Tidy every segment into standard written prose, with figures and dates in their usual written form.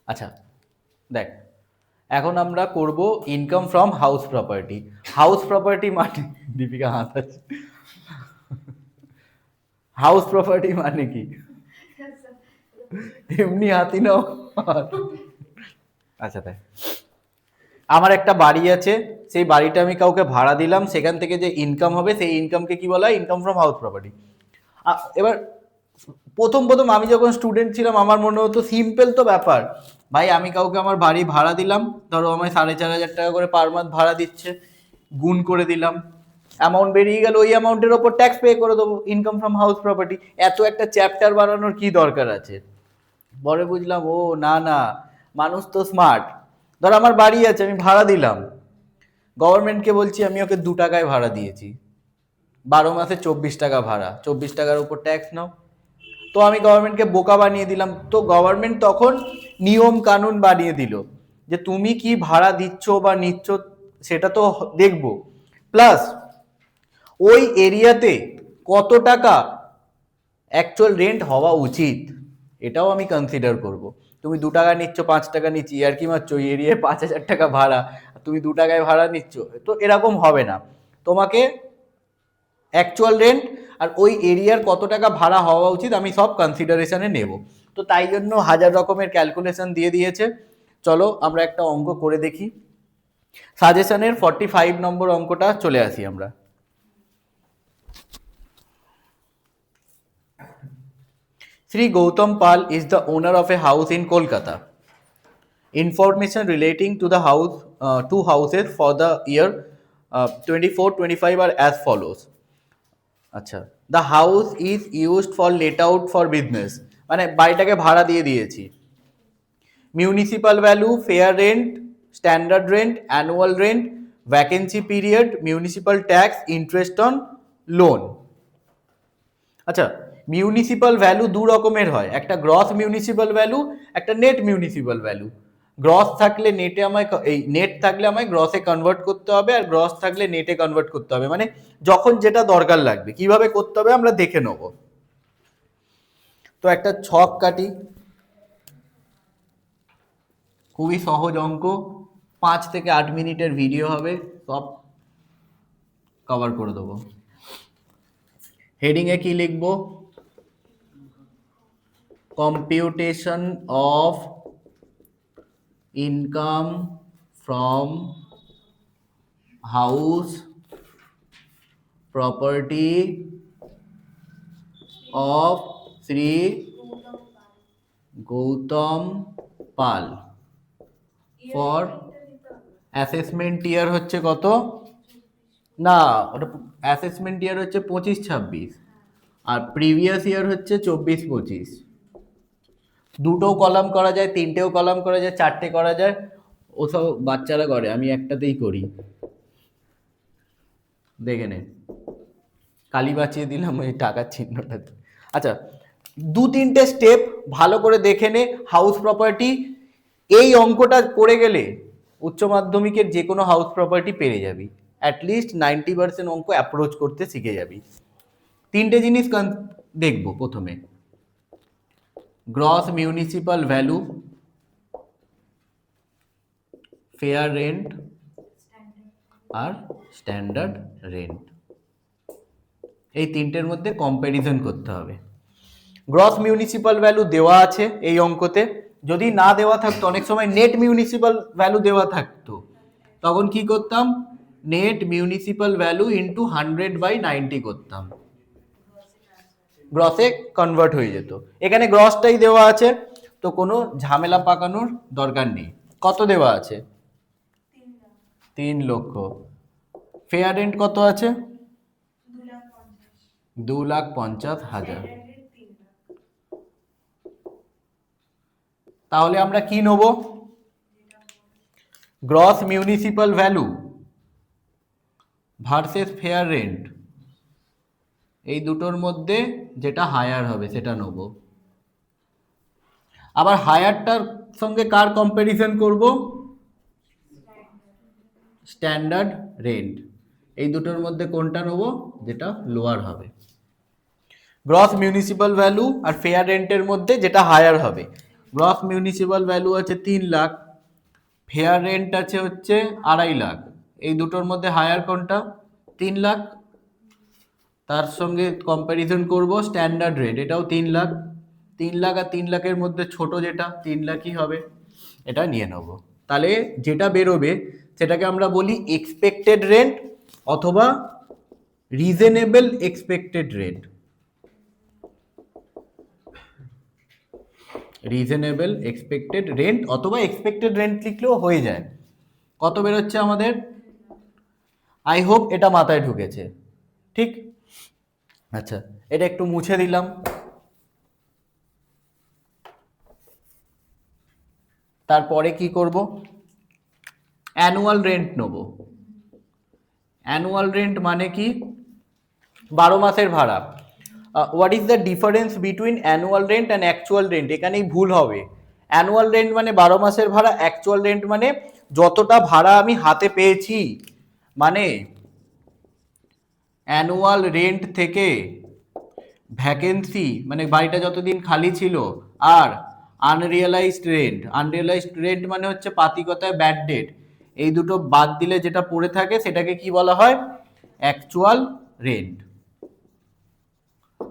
আচ্ছা দেখ, এখন আমরা করব income from house property. House property মানে দীপিকা হাসাচ্ছে, হাউস প্রপার্টি মানে কি? এমনি হাতি নাও। আচ্ছা তাই, আমার একটা বাড়ি আছে, সেই বাড়িটা আমি কাউকে ভাড়া দিলাম, সেখান থেকে যে ইনকাম হবে সেই ইনকামকে কি বলা হয়? Income from house property. এবার প্রথম প্রথম আমি যখন স্টুডেন্ট ছিলাম আমার মনে হতো সিম্পল তো ব্যাপার, ভাই আমি কাউকে আমার বাড়ি ভাড়া দিলাম, ধরো আমায় 4,500 টাকা করে পার মান্থ ভাড়া দিচ্ছে, গুণ করে দিলাম, অ্যামাউন্ট বেরিয়ে গেল, ওই অ্যামাউন্টের ওপর ট্যাক্স পে করে দেবো, ইনকাম ফ্রম হাউস প্রপার্টি। এত একটা চ্যাপ্টার বানানোর কি দরকার আছে? পরে বুঝলাম ও না না, মানুষ তো স্মার্ট। ধর আমার বাড়ি আছে, আমি ভাড়া দিলাম, গভর্নমেন্টকে বলছি আমি ওকে 2 টাকায় ভাড়া দিয়েছি, 12 মাসে 24 টাকা ভাড়া, 24 টাকার উপর ট্যাক্স নাও। তো আমি গভর্নমেন্টকে বোকা বানিয়ে দিলাম। তো গভর্নমেন্ট তখন নিয়ম কানুন বানিয়ে দিল যে তুমি কি ভাড়া দিচ্ছ বা নিচ্ছ সেটা তো দেখবো, প্লাস ওই এরিয়াতে কত টাকা অ্যাকচুয়াল রেন্ট হওয়া উচিত এটাও আমি কনসিডার করব। তুমি 2 টাকা নিচ্ছ, 5 টাকা নিচ্ছি আর কি মারছো, ওই এরিয়ায় 5,000 টাকা ভাড়া, তুমি 2 টাকায় ভাড়া নিচ্ছ, তো এরকম হবে না। তোমাকে অ্যাকচুয়াল রেন্ট আর ওই এরিয়ার কত টাকা ভাড়া হওয়া উচিত আমি সব কনসিডারেশনে নেব। তো তাই জন্য হাজার রকমের ক্যালকুলেশন দিয়ে দিয়েছে। চলো আমরা একটা অঙ্ক করে দেখি। সাজেশনের 45 নম্বর অঙ্কটা চলে আসি আমরা। Sri Gautam Pal is the owner of a house in Kolkata. Information relating to the house, two houses for the year 24-25 are as follows. আচ্ছা, the house is used for late out for business, মানে বাড়িটাকে ভাড়া দিয়ে দিয়েছি। Municipal value, fair rent, standard rent, annual rent, vacancy period, municipal tax, interest on loan. আচ্ছা, municipal value দু রকমের হয়, একটা গ্রস মিউনিসিপাল ভ্যালু, একটা নেট মিউনিসিপাল ভ্যালু। গ্রস থাকলে নেটে আমায়, এই নেট থাকলে আমায় গ্রসে কনভার্ট করতে হবে, আর গ্রস থাকলে নেটে কনভার্ট করতে হবে, মানে যখন যেটা দরকার লাগবে। কিভাবে করতে হবে আমরা দেখে নেব। তো একটা ছক কাটি, খুবই সহজ অঙ্ক, 5 থেকে 8 মিনিটের ভিডিও হবে, সব কভার করে দেবো। হেডিংয়ে কি লিখবো? Computation of income from house property of Shri Gautam Pal for assessment year হচ্ছে কত না, ওটা অ্যাসেসমেন্ট ইয়ার হচ্ছে 25-26, আর প্রিভিয়াস ইয়ার হচ্ছে 24-25। দুটো কলাম করা যায়, তিনটেও কলাম করা যায়, চারটে করা যায়, ওসব বাচ্চারা করে, আমি একটাতেই করি, দেখে নে। কালি বাঁচিয়ে দিলাম ওই টাকার চিহ্নটাতে। আচ্ছা, 2-3টে স্টেপ ভালো করে দেখে নে। হাউস প্রপার্টি, এই অঙ্কটা করে গেলে উচ্চ মাধ্যমিকের যে কোনো হাউস প্রপার্টি পেরে যাবি, অ্যাটলিস্ট 90% অঙ্ক অ্যাপ্রোচ করতে শিখে যাবি। 3টে জিনিস দেখবো। প্রথমে gross municipal value, fair rent আর স্ট্যান্ডার্ড রেন্ট, এই 3টের মধ্যে কম্প্যারিজন করতে হবে। গ্রস মিউনিসিপাল ভ্যালু দেওয়া আছে এই অঙ্কতে, যদি না দেওয়া থাকতো, অনেক সময় নেট মিউনিসিপাল ভ্যালু দেওয়া থাকতো, তখন কি করতাম? নেট মিউনিসিপাল ভ্যালু ইন্টু 100/90 করতাম, গ্রসে কনভার্ট হয়ে যেত। এখানে গ্রসটাই দেওয়া আছে, তো কোনো ঝামেলা পাকানোর দরকার নেই। কত দেওয়া আছে? 3 লক্ষ। ফেয়ার রেন্ট কত আছে? 2,50,000। তাহলে আমরা কি নেব? Gross municipal value versus fair rent, এই দুটোর মধ্যে যেটা হায়ার হবে সেটা নেব। আবার হায়ারটার সঙ্গে কার কম্প্যারিজন করব? Standard rent. এই দুটোর মধ্যে কোনটা নেব? যেটা লোয়ার হবে। গ্রস মিউনিসিপাল ভ্যালু আর ফেয়ার রেন্টের মধ্যে যেটা হায়ার হবে, গ্রস মিউনিসিপাল ভ্যালু আছে 3 লাখ, ফেয়ার রেন্ট আছে হচ্ছে 2.5 লাখ। এই দুটোর মধ্যে হায়ার কোনটা? 3 লাখ। তার সঙ্গে কম্প্যারিজন করব স্ট্যান্ডার্ড রেট, এটাও 3 লাখ। 3 লাখ আর 3 লাখের মধ্যে ছোট যেটা 3 লাখই হবে, এটা নিয়ে নেব। তাহলে যেটা বেরোবে সেটাকে আমরা বলি এক্সপেক্টেড রেন্ট অথবা reasonable expected rent. Reasonable expected rent অথবা এক্সপেক্টেড রেন্ট লিখলেও হয়ে যায়। কত বেরোচ্ছে আমাদের? আই হোপ এটা মাথায় ঢুকেছে, ঠিক? আচ্ছা, এটা একটু মুছে দিলাম। তারপরে কি করব? অ্যানুয়াল রেন্ট নেব। অ্যানুয়াল রেন্ট মানে কি? 12 মাসের ভাড়া। What is the difference between annual rent and actual rent? এখানেই ভুল হবে। অ্যানুয়াল রেন্ট মানে 12 মাসের ভাড়া, অ্যাকচুয়াল রেন্ট মানে যতটা ভাড়া আমি হাতে পেয়েছি। মানে অ্যানুয়াল রেন্ট থেকে ভ্যাকেন্সি মানে বাড়িটা যতদিন খালি ছিল, আর আনরিয়েলাইজড রেন্ট মানে হচ্ছে পাতিকতায় ব্যাড ডেট, এই দুটো বাদ দিলে যেটা পড়ে থাকে সেটাকে কি বলা হয়? Actual rent.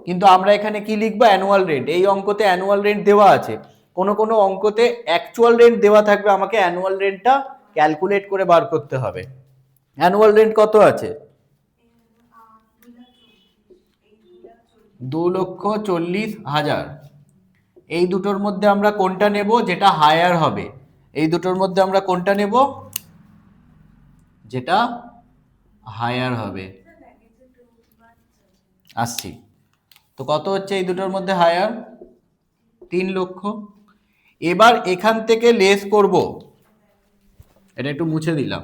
কিন্তু আমরা এখানে কি লিখবো? Annual rent. এই অঙ্কতে অ্যানুয়াল রেন্ট দেওয়া আছে, কোনো কোনো অঙ্কতে অ্যাকচুয়াল রেন্ট দেওয়া থাকবে, আমাকে অ্যানুয়াল রেন্টটা ক্যালকুলেট করে বার করতে হবে। অ্যানুয়াল রেন্ট কত আছে? 2,40,000। এই দুটোর মধ্যে আমরা কোনটা নেব? যেটা হায়ার হবে। এই দুটোর মধ্যে আমরা কোনটা নেব? যেটা হায়ার হবে। আসছি তো, কত হচ্ছে এই দুটোর মধ্যে হায়ার? 3 লক্ষ। এবার এখান থেকে লেস করব, এটা একটু মুছে দিলাম।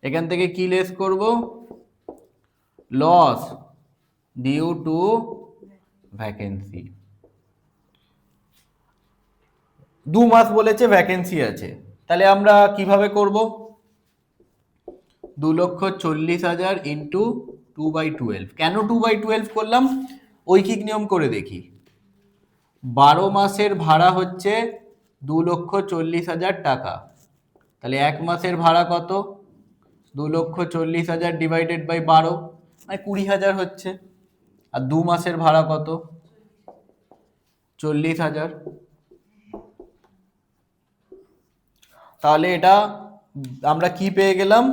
এখান থেকে কি লেস করব? Loss due to vacancy. 2 মাস বলেছে ভ্যাকেন্সি আছে, তাহলে আমরা কিভাবে করব? 2,40,000 ইন্টু 2/12। কেন 2/12 করলাম? ঐকিক নিয়ম করে দেখি। 12 মাসের ভাড়া হচ্ছে 2,40,000 টাকা, তাহলে 1 মাসের ভাড়া কত? 2,40,000 ডিভাইডেড বাই 12, মানে 20,000 হচ্ছে। আর 2 মাসের ভাড়া কত? 40,000। তাহলে এটা আমরা কি পেয়ে গেলাম?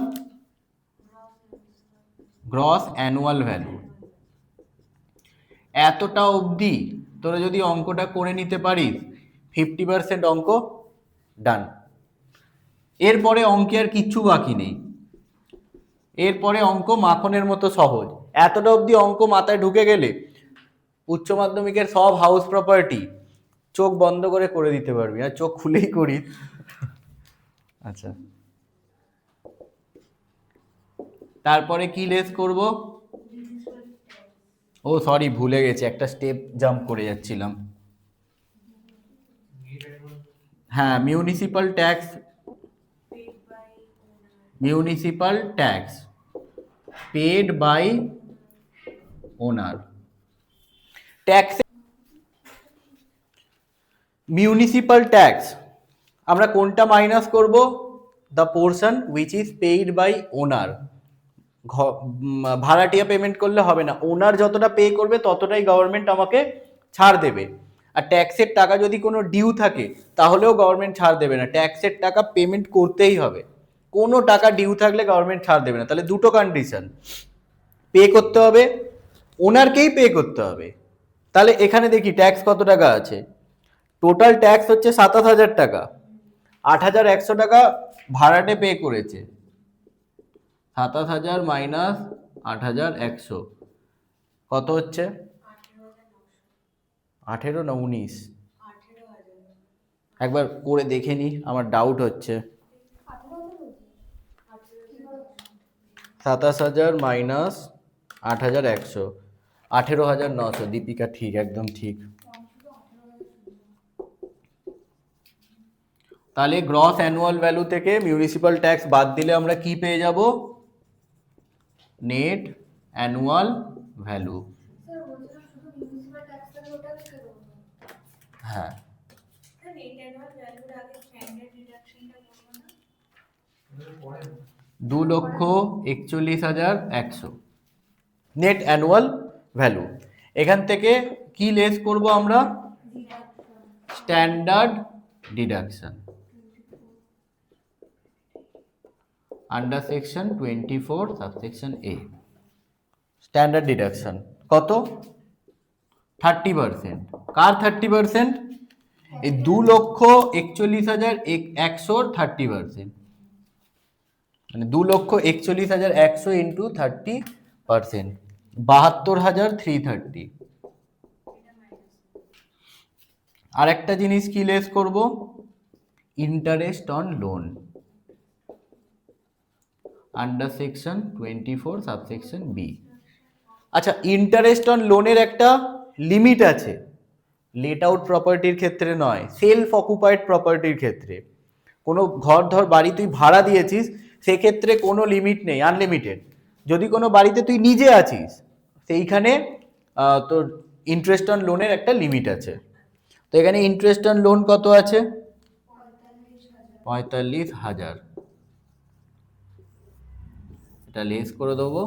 Gross annual value. এতটা অবধি তোরা যদি অঙ্কটা করে নিতে পারিস, 50% অঙ্ক ডান। এরপরে অঙ্কে আর কিচ্ছু বাকি নেই, এরপরে অঙ্ক মাখনের মতো সহজ। এতটা অবধি অঙ্ক মাথায় ঢুকে গেলে উচ্চ মাধ্যমিকের সব হাউস প্রপার্টি চোখ বন্ধ করে করে দিতে পারবি, আর চোখ খুলেই করিস। আচ্ছা, তারপরে কি লেস করব? ও সরি, ভুলে গেছি, একটা স্টেপ জাম্প করে যাচ্ছিলাম। হ্যাঁ, municipal tax paid by owner. Tax, municipal tax আমরা কোনটা মাইনাস করব? The portion which is paid by owner. ভাড়াটিয়া পেমেন্ট করলে হবে না, ওনার যতটা পে করবে ততটাই গভর্নমেন্ট আমাকে ছাড় দেবে। আর ট্যাক্সের টাকা যদি কোনো ডিউ থাকে তাহলেও গভর্নমেন্ট ছাড় দেবে না, ট্যাক্সের টাকা পেমেন্ট করতেই হবে। কোনো টাকা ডিউ থাকলে গভর্নমেন্ট ছাড় দেবে না। তাহলে দুটো কন্ডিশন, পে করতে হবে, ওনারকেই পে করতে হবে। তাহলে এখানে দেখি ট্যাক্স কত টাকা আছে। টোটাল ট্যাক্স হচ্ছে 27,000 টাকা, 8,100 টাকা ভাড়াটে পে করেছে। 27,000 মাইনাস 8,100 কত হচ্ছে? 18 না 19? একবার করে দেখে নি, আমার ডাউট হচ্ছে। 27,000 মাইনাস 8,100, 18,900। দীপিকা ঠিক, একদম ঠিক। তাহলে গ্রস অ্যানুয়াল ভ্যালু থেকে মিউনিসিপাল ট্যাক্স বাদ দিলে আমরা কি পেয়ে যাব? Net annual value. হ্যাঁ, দু লক্ষ 41,100 নেট অ্যানুয়াল ভ্যালু। এখান থেকে কি লেস করব আমরা? Standard deduction under section 24 subsection A. Standard deduction কত? 30%। কার 30%? এই 2,41,100 30%, মানে 2,41,100 ইন্টু 30%, 72,330। আর একটা জিনিস কি লেস করব? Interest on loan under section 24 subsection B. আচ্ছা, ইন্টারেস্ট অন লোনের একটা লিমিট আছে, লেট আউট প্রপার্টির ক্ষেত্রে নয়, সেলফ অকুপাইড প্রপার্টির ক্ষেত্রে। কোনো ঘর ধর বাড়ি তুই ভাড়া দিয়েছিস, সেক্ষেত্রে কোনো লিমিট নেই, আনলিমিটেড। যদি কোনো বাড়িতে তুই নিজে আছিস, সেইখানে তোর ইন্টারেস্ট অন লোনের একটা লিমিট আছে। তো এখানে ইন্টারেস্ট অন লোন কত আছে? 45,000। এটা লেস করে দেবো,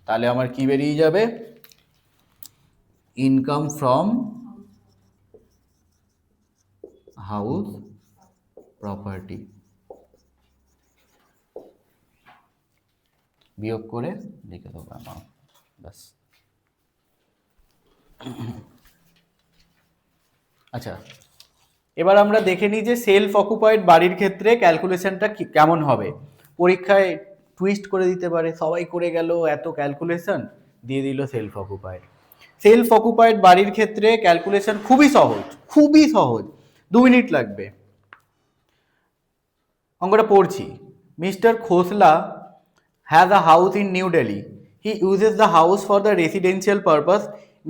তাহলে আমার কি বেরিয়ে যাবে? ইনকাম ফ্রম হাউস প্রপার্টি বিয়োগ করে লিখে দেবো অ্যামাউন্ট, ব্যাস। আচ্ছা, এবার আমরা দেখে নিই যে সেলফ অকুপাইড বাড়ির ক্ষেত্রে ক্যালকুলেশনটা কেমন হবে। পরীক্ষায় টুইস্ট করে দিতে পারে, সবাই করে গেল এত ক্যালকুলেশন, দিয়ে দিল সেলফ অকুপাইড। সেলফ অকুপাইড বাড়ির ক্ষেত্রে ক্যালকুলেশন খুবই সহজ, খুবই সহজ, 2 মিনিট লাগবে। অঙ্কটা পড়ছি। Mister Khosla has a house in New Delhi. He uses the house for the residential purpose.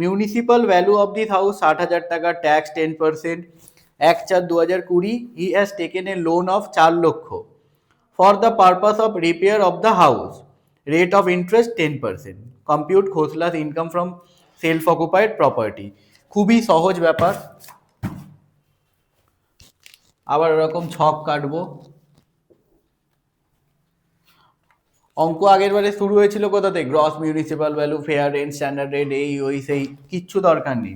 Municipal value of this house 60,000 টাকা, tax 10%, 1/4/2020 he has taken a loan of 4 লক্ষ for the purpose of repair of the house. Rate of interest 10%. Compute Khosla's income from self occupied property. খুবই সহজ ব্যাপার। আবার এরকম ছক কাটবো। অঙ্ক আগের বারে শুরু হয়েছিল কোথাতে? Gross municipal value, fair rent, standard rate, এই ওই সেই, কিচ্ছু দরকার নেই।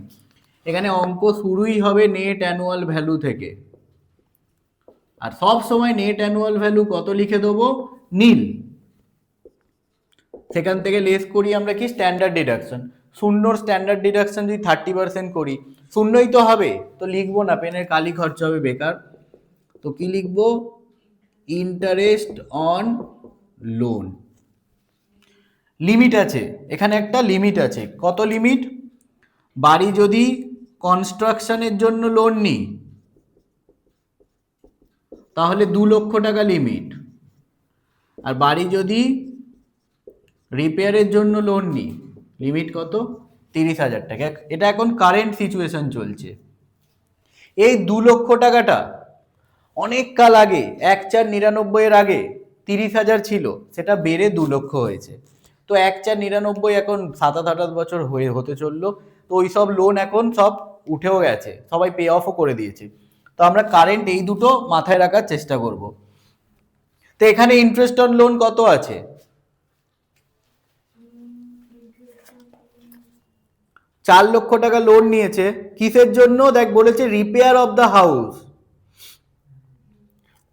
এখানে অঙ্ক শুরুই হবে নেট অ্যানুয়াল ভ্যালু থেকে। আর সব সময় নেট অ্যানুয়াল ভ্যালু কত লিখে দেবো? নীল। সেখান থেকে লেস করি আমরা কি? Standard deduction. শূন্যর স্ট্যান্ডার্ড ডিডাকশন যদি 30% করি, শূন্যই তো হবে, তো লিখবো না, পেনের কালি খরচা হবে বেকার। তো কি লিখবো? Interest on loan. লিমিট আছে, এখানে একটা লিমিট আছে। কত লিমিট? বাড়ি যদি কনস্ট্রাকশনের জন্য লোন নিই, তাহলে 2 লক্ষ টাকা লিমিট। আর বাড়ি যদি রিপেয়ারের জন্য লোন নিই, লিমিট কত? 30,000 টাকা। এটা এখন কারেন্ট সিচুয়েশন চলছে। এই 2 লক্ষ টাকাটা অনেক কাল আগে, 1/4/99 এর আগে 30,000 ছিল, সেটা বেড়ে 2 লক্ষ হয়েছে। তো 1/4/99 এখন 7-8 বছর হতে চললো। তো ওই সব লোন এখন সব উঠেও গেছে, সবাই পে অফও করে দিয়েছে। তো আমরা কারেন্ট এই দুটো মাথায় রাখার চেষ্টা করব। তো এখানে ইন্টারেস্ট অন লোন কত আছে? 4 লক্ষ টাকা লোন নিয়েছে। কিসের জন্য? দেখ বলেছে রিপেয়ার অফ দ্য হাউস।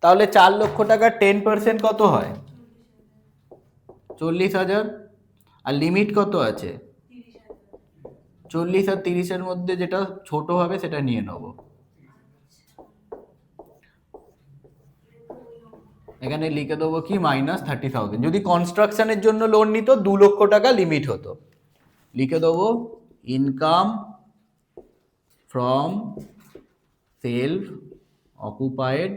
তাহলে 4 লক্ষ টাকা 10% কত হয়? 40,000। আর লিমিট কত আছে? 40 আর 30-এর মধ্যে যেটা ছোট হবে সেটা নিয়ে নেব। এখানে লিখে দেবো কি? -30,000। যদি কনস্ট্রাকশনের জন্য লোন নিত 2 লক্ষ টাকা লিমিট হতো। লিখে দেবো income from self occupied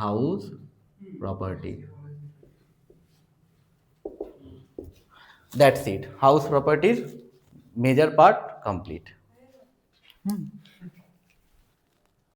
house property. That's it, house প্রপার্টির মেজর পার্ট কমপ্লিট।